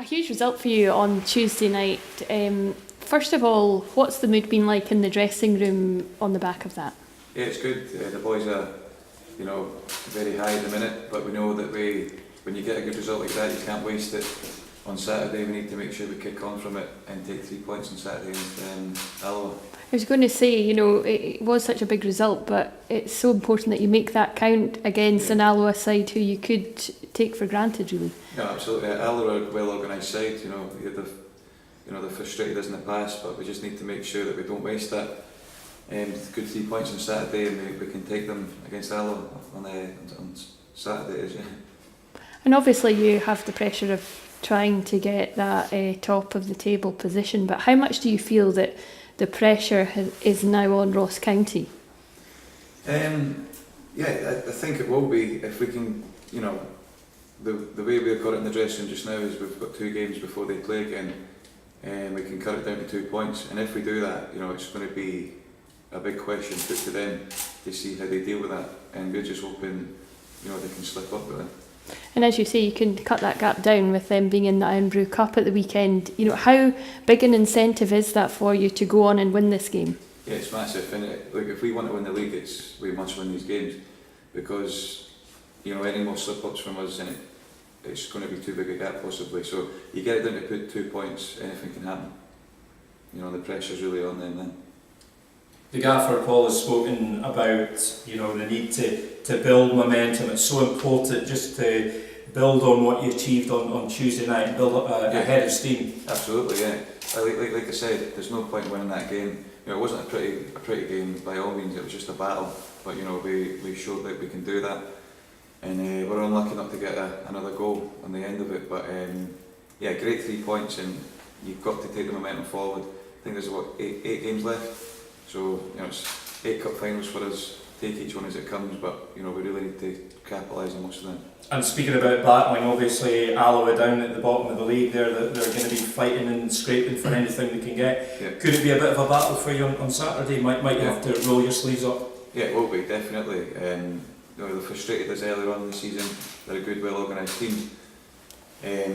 A huge result for you on Tuesday night. First of all, what's the mood been like in the dressing room on the back of that? Yeah, it's good. The boys are, very high at the minute, but we know that when you get a good result like that, you can't waste it. On Saturday, we need to make sure we kick on from it and take 3 points on Saturday against Alloa. I was going to say, it was such a big result, but it's so important that you make that count against an Alloa side who you could take for granted, really. Yeah, absolutely. Alloa are a well-organised side. They're frustrated us in the past, but we just need to make sure that we don't waste that. Good 3 points on Saturday, and we can take them against Alloa on Saturday. And obviously, you have the pressure of trying to get that top of the table position. But how much do you feel that the pressure is now on Ross County? I think it will be if we can. The way we've got it in the dressing room just now is we've got 2 games before they play again, and we can cut it down to 2 points. And if we do that, it's going to be a big question put to them to see how they deal with that. And we're just hoping, they can slip up with it. And as you say, you can cut that gap down with them being in the Iron Brew Cup at the weekend. How big an incentive is that for you to go on and win this game? Yeah, it's massive. And if we want to win the league, we must win these games, because any more slip-ups from us and it's going to be too big a gap possibly. So you get it down to put 2 points, anything can happen. The pressure's really on them then. The gaffer, Paul, has spoken about the need to build momentum. It's so important just to build on what you achieved on Tuesday night and build up a head of steam. Absolutely, yeah. Like I said, there's no point winning that game. It wasn't a pretty game by all means. It was just a battle, but we showed that we can do that, and we're unlucky not to get another goal on the end of it. But great 3 points, and you've got to take the momentum forward. I think there's eight games left. So, it's 8 cup finals for us. Take each one as it comes, but we really need to capitalise on most of them. And speaking about battling, obviously Alloa down at the bottom of the league, they're going to be fighting and scraping for anything they can get. Yeah. Could it be a bit of a battle for you on Saturday? Might you have to roll your sleeves up? Yeah, it will be, definitely. They frustrated us earlier on in the season. They're a good, well-organised team.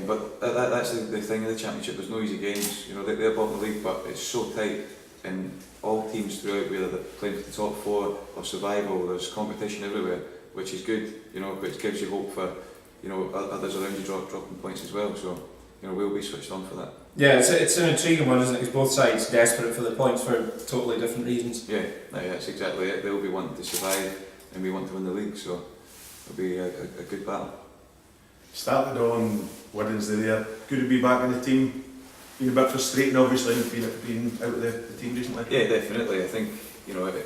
But that's the thing of the Championship. There's no easy games. They're bottom of the league, but it's so tight. And all teams throughout, whether they're playing for the top 4 or survival, there's competition everywhere, which is good, which gives you hope for, others around you dropping points as well. So, we'll be switched on for that. Yeah, it's an intriguing one, isn't it? Because both sides desperate for the points for totally different reasons. Yeah, that's exactly it. They'll be wanting to survive, and we want to win the league, so it'll be a good battle. Started on Wednesday there. Good to be back in the team. Been a bit frustrating, obviously, being out of the team recently. Yeah, definitely. I think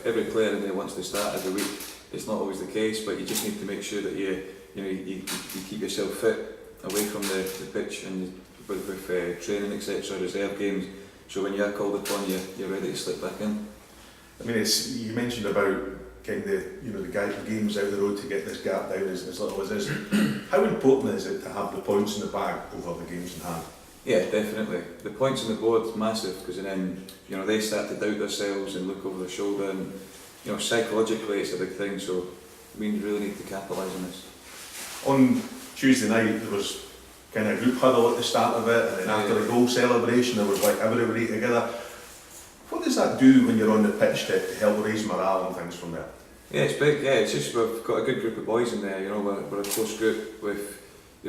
every player in there wants to start every week. It's not always the case, but you just need to make sure that you keep yourself fit away from the pitch and with training, etc., reserve games. So when you are called upon, you're ready to slip back in. I mean, you mentioned about getting the games out of the road to get this gap down as little as this. How important is it to have the points in the bag over the games in hand? Yeah, definitely. The points on the board is massive, because then they start to doubt themselves and look over their shoulder, and psychologically it's a big thing. So we really need to capitalise on this. On Tuesday night there was kind of a group huddle at the start of it, and then after the goal celebration there was like everybody together. What does that do when you're on the pitch to help raise morale and things from there? Yeah, it's big. Yeah, it's just we've got a good group of boys in there. We're a close group with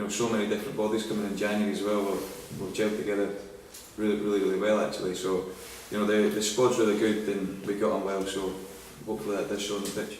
so many different bodies coming in January as well. We've gelled together really well actually. So the squad's really good and we got on well. So hopefully that does show on the pitch.